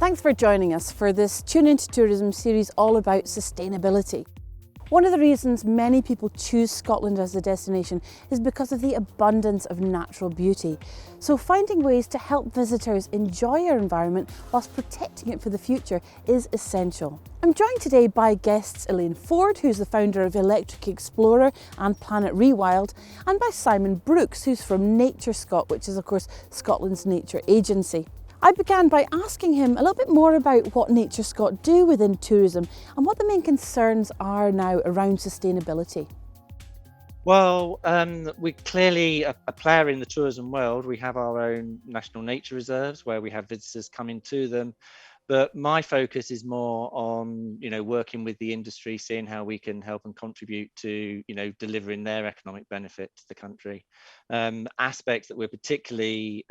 Thanks for joining us for this Tune Into Tourism series all about sustainability. One of the reasons many people choose Scotland as a destination is because of the abundance of natural beauty. So finding ways to help visitors enjoy our environment whilst protecting it for the future is essential. I'm joined today by guests Elaine Ford, who's the founder of Electrek Explorer and Planet Rewild, and by Simon Brooks, who's from Nature Scot, which is of course Scotland's nature agency. I began by asking him a little bit more about what Nature Scot do within tourism and what the main concerns are now around sustainability. Well, we're clearly a player in the tourism world. We have our own national nature reserves where we have visitors coming to them. But my focus is more on, working with the industry, seeing how we can help and contribute to, delivering their economic benefit to the country. Aspects that we're particularly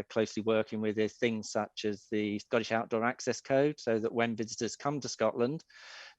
closely working with is things such as the Scottish Outdoor Access Code, so that when visitors come to Scotland,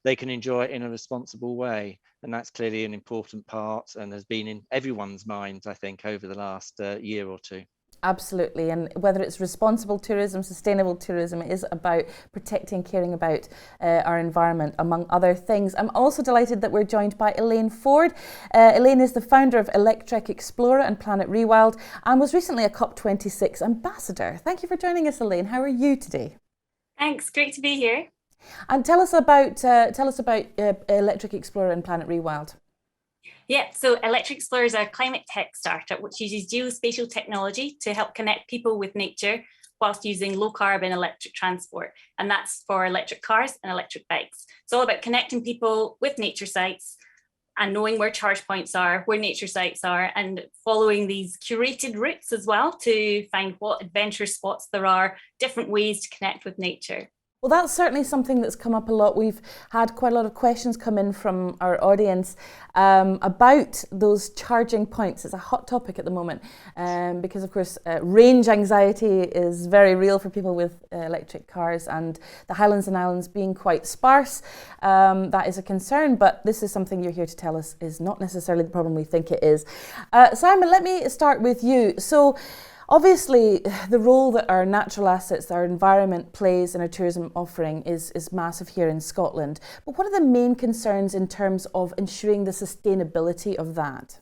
they can enjoy it in a responsible way. And that's clearly an important part and has been in everyone's minds, I think, over the last year or two. Absolutely, and whether it's responsible tourism, sustainable tourism, it is about protecting, caring about our environment, among other things. I'm also delighted that we're joined by Elaine Ford. Elaine is the founder of Electrek Explorer and Planet Rewild and was recently a COP26 ambassador. Thank you for joining us, Elaine. How are you today? Thanks, great to be here. And tell us about Electrek Explorer and Planet Rewild. Yeah, so Electrek Explorer is a climate tech startup which uses geospatial technology to help connect people with nature whilst using low carbon electric transport. And that's for electric cars and electric bikes. It's all about connecting people with nature sites and knowing where charge points are, where nature sites are, and following these curated routes as well to find what adventure spots there are, different ways to connect with nature. Well, that's certainly something that's come up a lot. We've had quite a lot of questions come in from our audience about those charging points. It's a hot topic at the moment because, of course, range anxiety is very real for people with electric cars, and the Highlands and Islands being quite sparse, that is a concern. But this is something you're here to tell us is not necessarily the problem we think it is. Simon, let me start with you. So, obviously, the role that our natural assets, our environment plays in our tourism offering is massive here in Scotland. But what are the main concerns in terms of ensuring the sustainability of that?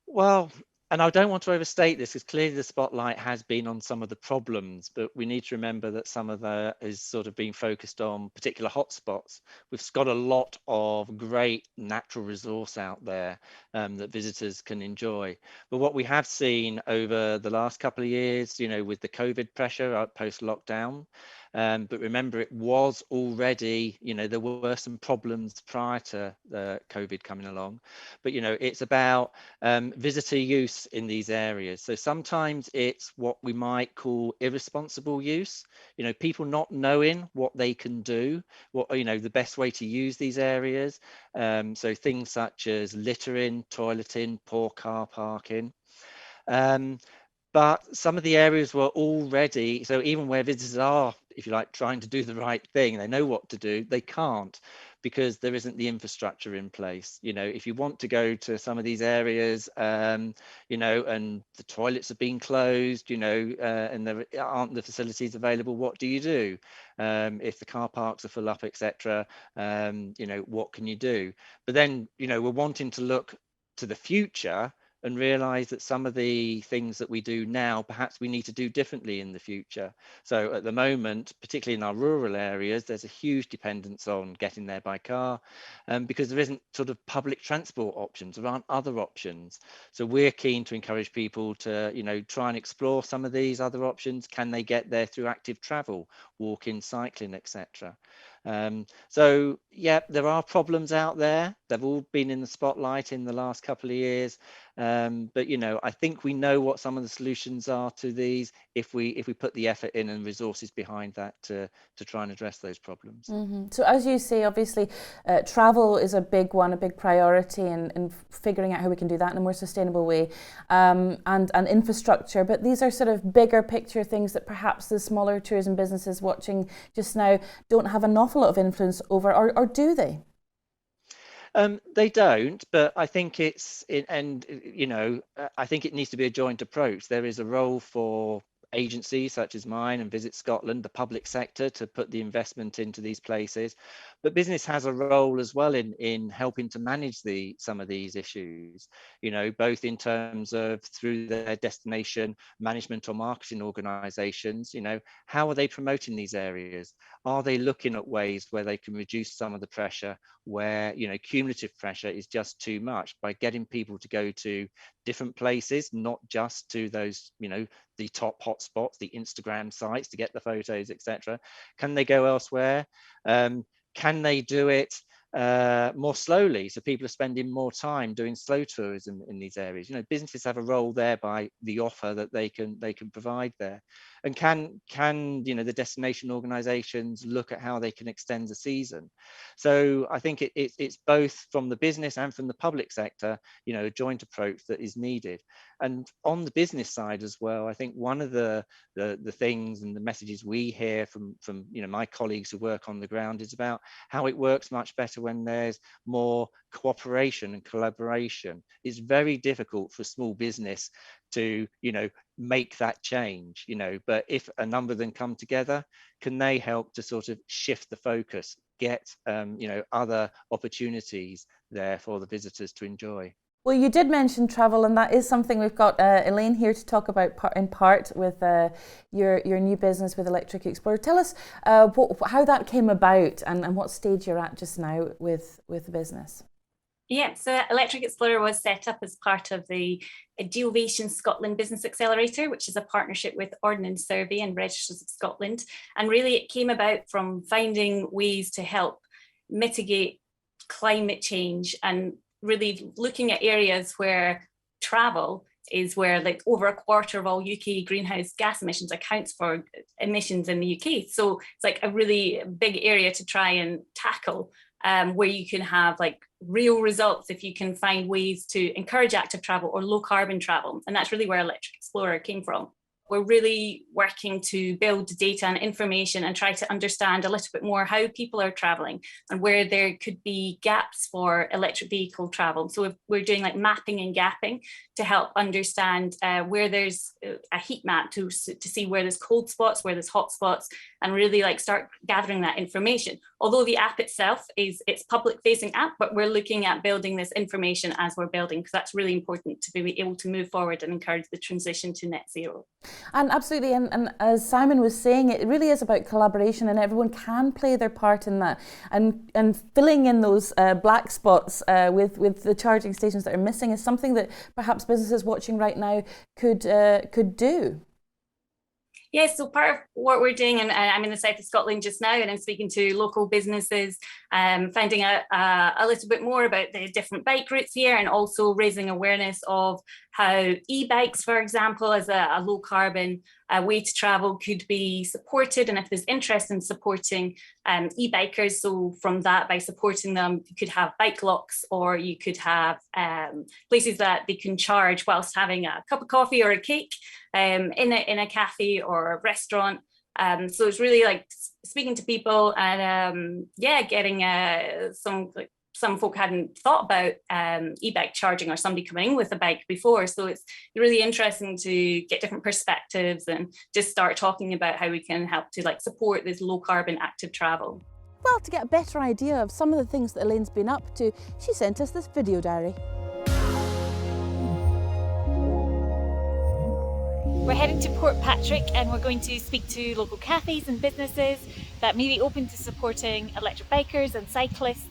Well, and I don't want to overstate this because clearly the spotlight has been on some of the problems, but we need to remember that some of that is sort of being focused on particular hotspots. We've got a lot of great natural resource out there that visitors can enjoy. But what we have seen over the last couple of years, with the COVID pressure post-lockdown, but remember, it was already, there were some problems prior to the COVID coming along. But, it's about visitor use in these areas. So sometimes it's what we might call irresponsible use, people not knowing what they can do, what, the best way to use these areas. So things such as littering, toileting, poor car parking. But some of the areas were already, so even where visitors are, if you like, trying to do the right thing, they know what to do, they can't because there isn't the infrastructure in place. If you want to go to some of these areas, and the toilets have been closed, and there aren't the facilities available, what do you do? If the car parks are full up, etc., what can you do? But then, we're wanting to look to the future and realize that some of the things that we do now, perhaps we need to do differently in the future. So at the moment, particularly in our rural areas, there's a huge dependence on getting there by car because there isn't sort of public transport options, there aren't other options. So we're keen to encourage people to, try and explore some of these other options. Can they get there through active travel, walking, cycling, etc.? So yeah, there are problems out there. They've all been in the spotlight in the last couple of years. But I think we know what some of the solutions are to these if we put the effort in and resources behind that to try and address those problems. Mm-hmm. So as you say, obviously travel is a big one, a big priority in figuring out how we can do that in a more sustainable way, and infrastructure. But these are sort of bigger picture things that perhaps the smaller tourism businesses watching just now don't have an awful lot of influence over, or do they? They don't, but I think I think it needs to be a joint approach. There is a role for agencies such as mine and Visit Scotland, the public sector, to put the investment into these places. But business has a role as well in helping to manage some of these issues, both in terms of through their destination management or marketing organizations. How are they promoting these areas? Are they looking at ways where they can reduce some of the pressure where, cumulative pressure is just too much, by getting people to go to different places, not just to those, the top hotspots, the Instagram sites to get the photos, etc. Can they go elsewhere? Can they do it more slowly, so people are spending more time doing slow tourism in these areas? Businesses have a role there by the offer that they can provide there. And can the destination organizations look at how they can extend the season? So I think it's both from the business and from the public sector, a joint approach that is needed. And on the business side as well, I think one of the things and the messages we hear from my colleagues who work on the ground is about how it works much better when there's more cooperation and collaboration. It's very difficult for small business to make that change, but if a number of them come together, can they help to sort of shift the focus, get other opportunities there for the visitors to enjoy? Well, you did mention travel, and that is something we've got Elaine here to talk about in part with your new business with Electrek Explorer. Tell us how that came about and what stage you're at just now with the business. Yeah, so Electrek Explorer was set up as part of the Geovation Scotland Business Accelerator, which is a partnership with Ordnance Survey and Registers of Scotland. And really it came about from finding ways to help mitigate climate change and really looking at areas where travel is where like over a quarter of all UK greenhouse gas emissions accounts for emissions in the UK. So it's like a really big area to try and tackle, where you can have like real results if you can find ways to encourage active travel or low carbon travel. And that's really where Electrek Explorer came from. We're really working to build data and information and try to understand a little bit more how people are traveling and where there could be gaps for electric vehicle travel. So we're doing like mapping and gapping to help understand where there's a heat map to see where there's cold spots, where there's hot spots, and really like start gathering that information. Although the app itself it's public facing app, but we're looking at building this information as we're building, because that's really important to be able to move forward and encourage the transition to net zero. And absolutely, and as Simon was saying, it really is about collaboration, and everyone can play their part in that, and filling in those black spots with the charging stations that are missing is something that perhaps businesses watching right now could do. Yeah, so part of what we're doing, and I'm in the south of Scotland just now, and I'm speaking to local businesses, finding out a little bit more about the different bike routes here, and also raising awareness of how e-bikes, for example, as a low carbon way to travel could be supported, and if there's interest in supporting e-bikers. So from that, by supporting them, you could have bike locks, or you could have places that they can charge whilst having a cup of coffee or a cake in a cafe or a restaurant. So it's really like speaking to people and getting some folk hadn't thought about e-bike charging or somebody coming in with a bike before. So it's really interesting to get different perspectives and just start talking about how we can help to like support this low carbon active travel. Well, to get a better idea of some of the things that Elaine's been up to, she sent us this video diary. We're heading to Portpatrick, and we're going to speak to local cafes and businesses that may be open to supporting electric bikers and cyclists,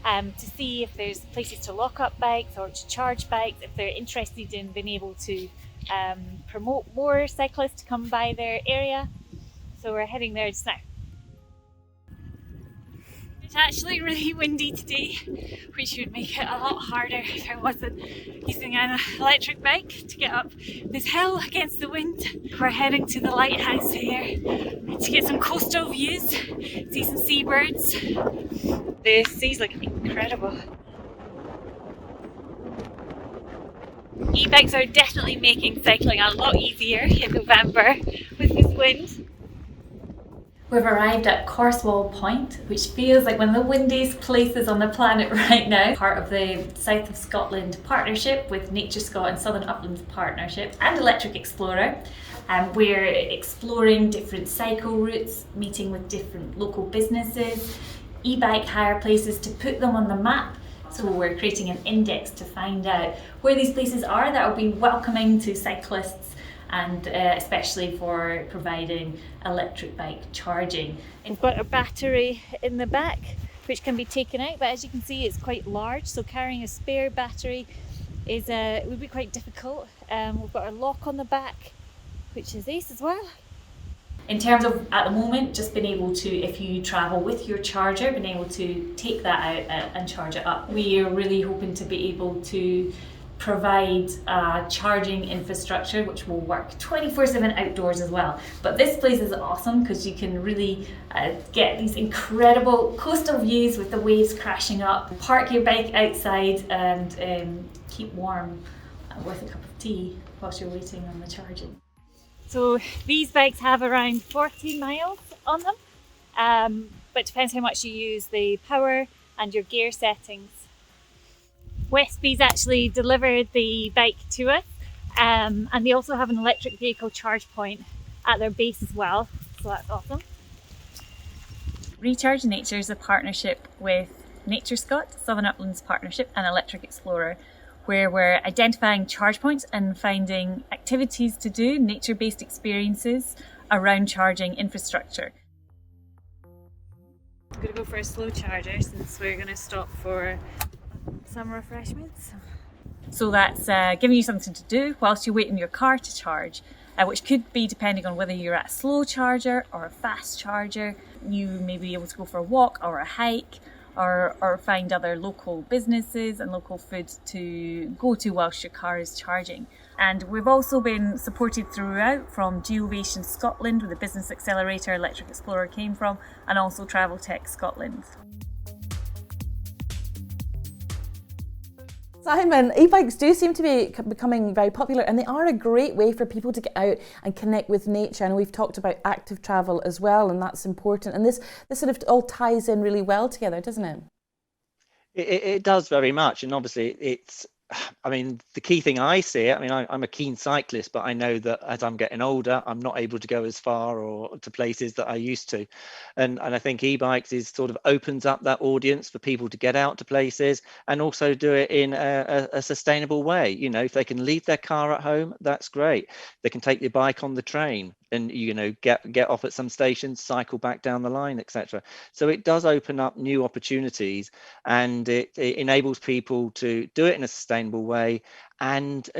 to see if there's places to lock up bikes or to charge bikes, if they're interested in being able to promote more cyclists to come by their area. So we're heading there just now. It's actually really windy today, which would make it a lot harder if I wasn't using an electric bike to get up this hill against the wind. We're heading to the lighthouse here to get some coastal views, see some seabirds. The seas look incredible. E-bikes are definitely making cycling a lot easier in November with this wind. We've arrived at Corswall Point, which feels like one of the windiest places on the planet right now. Part of the South of Scotland partnership with Nature Scot and Southern Uplands Partnership and Electrek Explorer. We're exploring different cycle routes, meeting with different local businesses, e-bike hire places to put them on the map. So we're creating an index to find out where these places are that will be welcoming to cyclists, and especially for providing electric bike charging. We've got a battery in the back which can be taken out, but as you can see it's quite large, so carrying a spare battery is would be quite difficult. We've got a lock on the back, which is ace as well. In terms of, at the moment, just being able to, if you travel with your charger, being able to take that out and charge it up. We are really hoping to be able to provide a charging infrastructure which will work 24/7 outdoors as well. But this place is awesome because you can really get these incredible coastal views with the waves crashing up. Park your bike outside and keep warm with a cup of tea whilst you're waiting on the charging. So these bikes have around 40 miles on them, but it depends how much you use the power and your gear settings. Westby's actually delivered the bike to us, and they also have an electric vehicle charge point at their base as well, so that's awesome. Recharge Nature is a partnership with Nature Scot, Southern Uplands Partnership and Electrek Explorer, where we're identifying charge points and finding activities to do, nature-based experiences around charging infrastructure. I'm going to go for a slow charger since we're going to stop for some refreshments. So that's giving you something to do whilst you wait in your car to charge, which could be depending on whether you're at a slow charger or a fast charger. You may be able to go for a walk or a hike, or find other local businesses and local food to go to whilst your car is charging. And we've also been supported throughout from Geovation Scotland, where the business accelerator Electrek Explorer came from, and also Travel Tech Scotland. Simon, e-bikes do seem to be becoming very popular, and they are a great way for people to get out and connect with nature. And we've talked about active travel as well, and that's important. And this sort of all ties in really well together, doesn't it? It does very much. And obviously it's, I mean, the key thing I see, I mean, I'm a keen cyclist, but I know that as I'm getting older, I'm not able to go as far or to places that I used to. And I think e-bikes is sort of opens up that audience for people to get out to places and also do it in a sustainable way. You know, if they can leave their car at home, that's great. They can take their bike on the train and, you know, get off at some stations, cycle back down the line, etc. So it does open up new opportunities, and it enables people to do it in a sustainable way and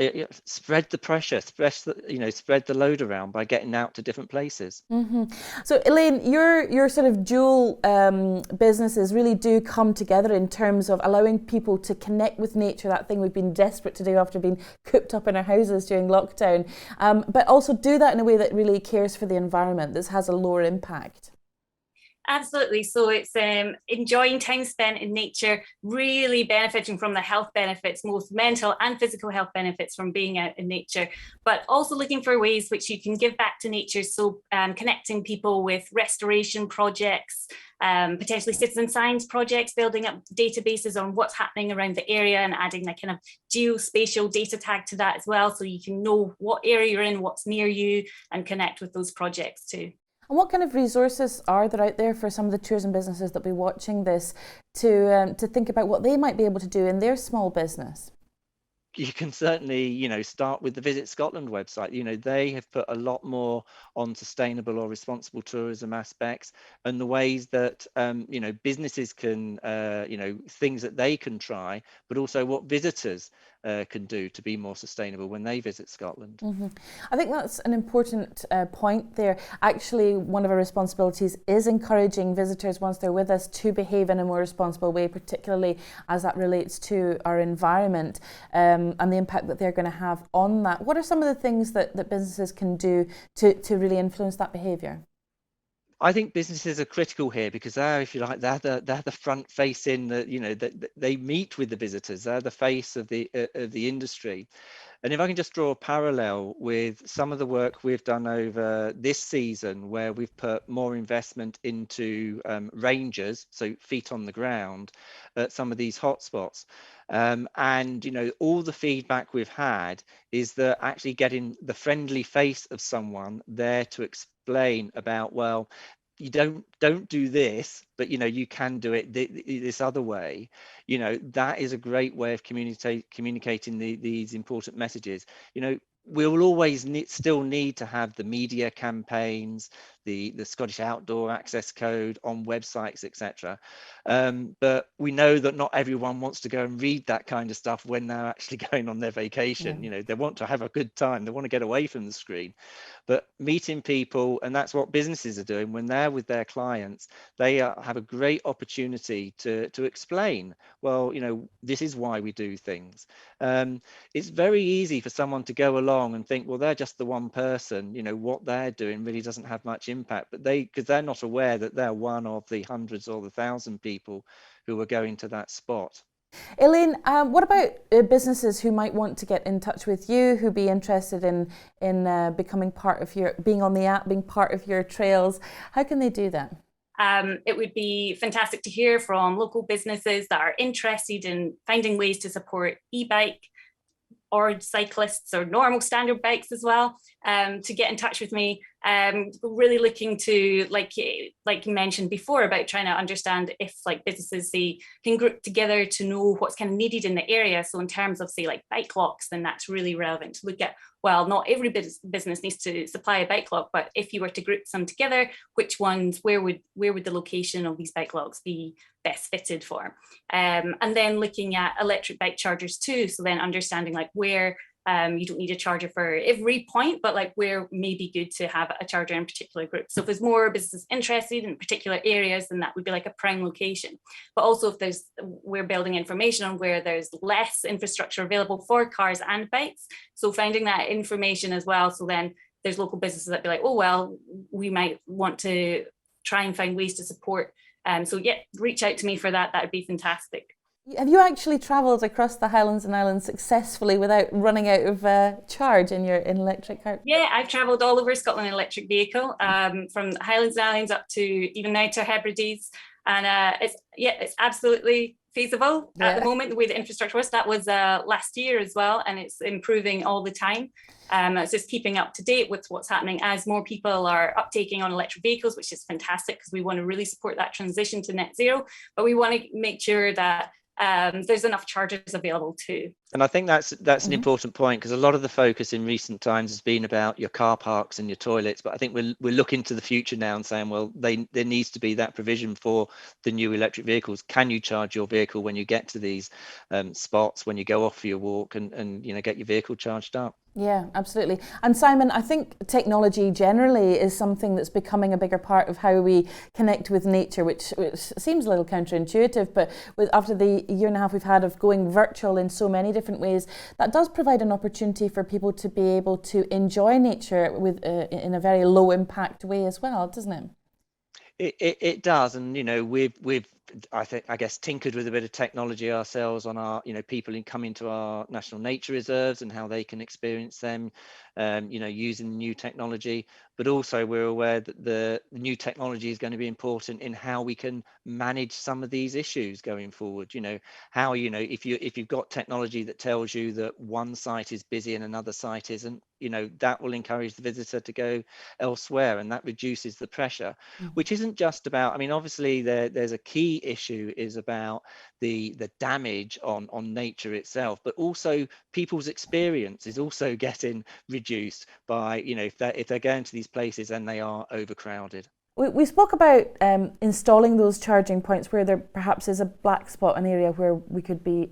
spread the pressure, spread the load around by getting out to different places. Mm-hmm. So Elaine, your sort of dual businesses really do come together in terms of allowing people to connect with nature, that thing we've been desperate to do after being cooped up in our houses during lockdown, but also do that in a way that really cares for the environment, that has a lower impact. Absolutely. So it's enjoying time spent in nature, really benefiting from the health benefits, both mental and physical health benefits from being out in nature, but also looking for ways which you can give back to nature. So connecting people with restoration projects, potentially citizen science projects, building up databases on what's happening around the area and adding a kind of geospatial data tag to that as well, so you can know what area you're in, what's near you, and connect with those projects too. And what kind of resources are there out there for some of the tourism businesses that will be watching this to think about what they might be able to do in their small business? You can certainly, you know, start with the Visit Scotland website. You know, they have put a lot more on sustainable or responsible tourism aspects and the ways that, you know, businesses can, you know, things that they can try, but also what visitors can do to be more sustainable when they visit Scotland. Mm-hmm. I think that's an important point there. Actually, one of our responsibilities is encouraging visitors, once they're with us, to behave in a more responsible way, particularly as that relates to our environment and the impact that they're going to have on that. What are some of the things that businesses can do to really influence that behaviour? I think businesses are critical here because they're, if you like, they're the front facing, that they meet with the visitors. They're the face of the industry. And if I can just draw a parallel with some of the work we've done over this season, where we've put more investment into rangers, so feet on the ground, at some of these hotspots. And all the feedback we've had is that actually getting the friendly face of someone there to explain about, well, you don't do this, but you can do it this other way. That is a great way of communicating these important messages. We will always still need to have the media campaigns, the Scottish Outdoor Access Code on websites, etc. But we know that not everyone wants to go and read that kind of stuff when they're actually going on their vacation. Yeah. They want to have a good time. They want to get away from the screen. But meeting people, and that's what businesses are doing when they're with their clients, they have a great opportunity to explain, well, this is why we do things. It's very easy for someone to go along and think, well, they're just the one person, what they're doing really doesn't have much impact, but because they're not aware that they're one of the hundreds or the 1,000 people who are going to that spot. Elaine, what about businesses who might want to get in touch with you, who be interested in becoming part of being on the app, being part of your trails? How can they do that? It would be fantastic to hear from local businesses that are interested in finding ways to support e-bike or cyclists or normal standard bikes as well, to get in touch with me. Really looking to, like you mentioned before, about trying to understand if businesses can group together to know what's kind of needed in the area. So in terms of bike locks, then that's really relevant to look at. Well, not every business needs to supply a bike lock, but if you were to group some together, which ones, where would the location of these bike locks be best fitted for? And then looking at electric bike chargers too. So then understanding where you don't need a charger for every point, but where may be good to have a charger in a particular group. So if there's more businesses interested in particular areas, then that would be a prime location. But also if we're building information on where there's less infrastructure available for cars and bikes. So finding that information as well. So then there's local businesses that be oh, well, we might want to try and find ways to support. So yeah, reach out to me for that. That would be fantastic. Have you actually travelled across the Highlands and Islands successfully without running out of charge in your electric car? Yeah, I've travelled all over Scotland in an electric vehicle, from the Highlands and Islands up to even now to Hebrides, and it's absolutely feasible at the moment. The way the infrastructure was, that was last year as well, and it's improving all the time. It's just keeping up to date with what's happening as more people are uptaking on electric vehicles, which is fantastic because we want to really support that transition to net zero, but we want to make sure that there's enough chargers available too. And I think that's an important point, because a lot of the focus in recent times has been about your car parks and your toilets, but I think we're looking to the future now and saying, well, there needs to be that provision for the new electric vehicles. Can you charge your vehicle when you get to these spots, when you go off for your walk, and get your vehicle charged up? Yeah, absolutely. And Simon, I think technology generally is something that's becoming a bigger part of how we connect with nature, which seems a little counterintuitive, but after the year and a half we've had of going virtual in so many different ways, that does provide an opportunity for people to be able to enjoy nature in a very low impact way as well, doesn't it? It does, and we've I guess tinkered with a bit of technology ourselves on our people coming to our national nature reserves and how they can experience them, using new technology. But also we're aware that the new technology is going to be important in how we can manage some of these issues going forward. How if you've got technology that tells you that one site is busy and another site isn't, that will encourage the visitor to go elsewhere, and that reduces the pressure, which isn't just about, obviously there's a key issue is about the damage on nature itself, but also people's experience is also getting reduced by, if they're going to these places and they are overcrowded. We spoke about installing those charging points where there perhaps is a black spot, an area where we could be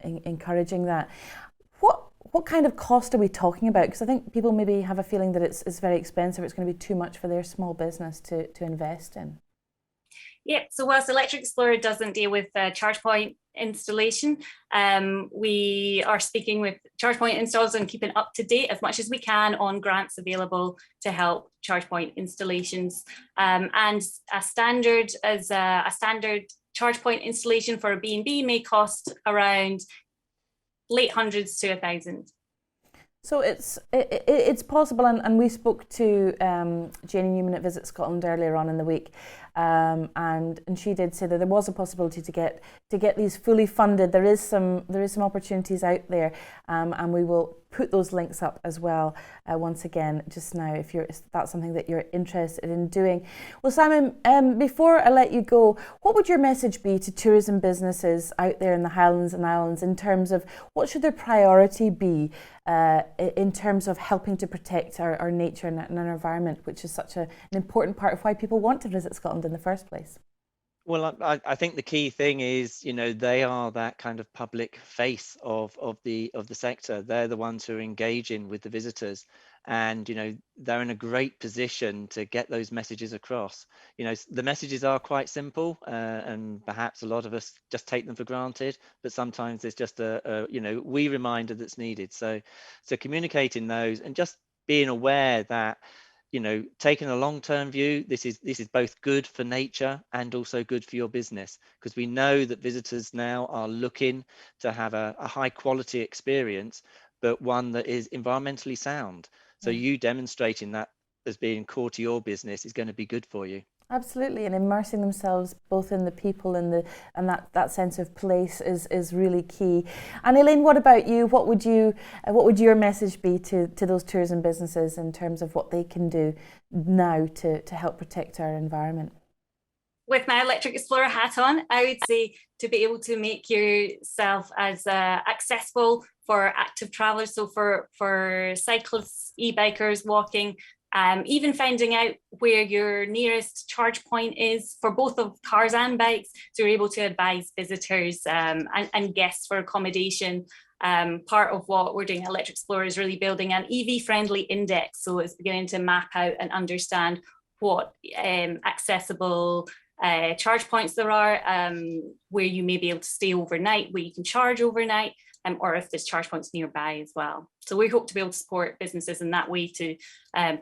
encouraging that. What kind of cost are we talking about? Because I think people maybe have a feeling that it's very expensive, it's going to be too much for their small business to invest in. Yeah, so whilst Electrek Explorer doesn't deal with charge point installation. We are speaking with charge point installers and keeping up to date as much as we can on grants available to help charge point installations. And a standard charge point installation for a B&B may cost around late hundreds to 1,000. So it's possible, and we spoke to Janie Newman at Visit Scotland earlier on in the week, and she did say that there was a possibility to get these fully funded. There is some opportunities out there, and we will put those links up as well once again just now if that's something that you're interested in doing. Well, Simon, before I let you go, what would your message be to tourism businesses out there in the Highlands and Islands in terms of what should their priority be in terms of helping to protect our nature and our environment, which is such an important part of why people want to visit Scotland in the first place? Well, I think the key thing is, they are that kind of public face of the sector. They're the ones who are engaging with the visitors, and they're in a great position to get those messages across. The messages are quite simple, and perhaps a lot of us just take them for granted. But sometimes there's just a wee reminder that's needed. So communicating those and just being aware that, taking a long-term view, this is both good for nature and also good for your business, because we know that visitors now are looking to have a high quality experience, but one that is environmentally sound. So you demonstrating that as being core to your business is going to be good for you. Absolutely, and immersing themselves both in the people and that sense of place is really key. And Elaine, what about you? What would your message be to those tourism businesses in terms of what they can do now to help protect our environment? With my Electrek Explorer hat on, I would say to be able to make yourself as accessible for active travellers, so for cyclists, e-bikers, walking. Even finding out where your nearest charge point is for both of cars and bikes, so you're able to advise visitors and guests for accommodation. Part of what we're doing at Electrek Explorer is really building an EV-friendly index, so it's beginning to map out and understand what accessible charge points there are, where you may be able to stay overnight, where you can charge overnight, or if there's charge points nearby as well. So we hope to be able to support businesses in that way to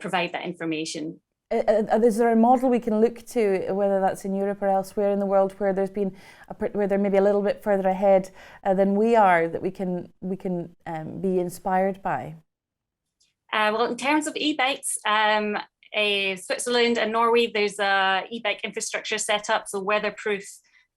provide that information. Is there a model we can look to, whether that's in Europe or elsewhere in the world, where there's been where they're maybe a little bit further ahead than we are, that we can be inspired by? Well, in terms of e-bikes, Switzerland and Norway, there's a e-bike infrastructure set up, so weatherproof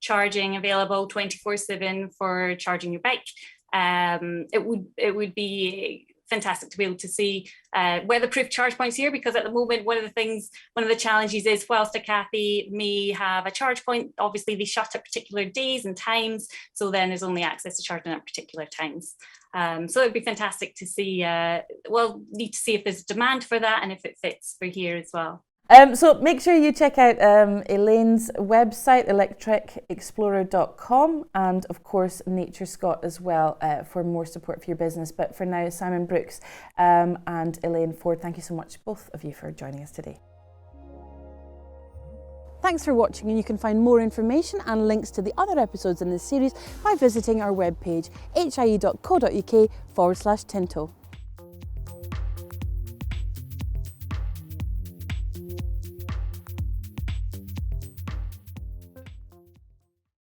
charging available 24/7 for charging your bike. It would be fantastic to be able to see weatherproof charge points here, because at the moment one of the challenges is, whilst a cafe may have a charge point, obviously they shut at particular days and times, so then there's only access to charging at particular times. So it'd be fantastic to see, need to see if there's demand for that and if it fits for here as well. So make sure you check out Elaine's website, electrekexplorer.com, and of course Nature Scot as well for more support for your business. But for now, Simon Brooks and Elaine Ford, thank you so much, both of you, for joining us today. Thanks for watching, and you can find more information and links to the other episodes in this series by visiting our webpage, hie.co.uk/Tinto.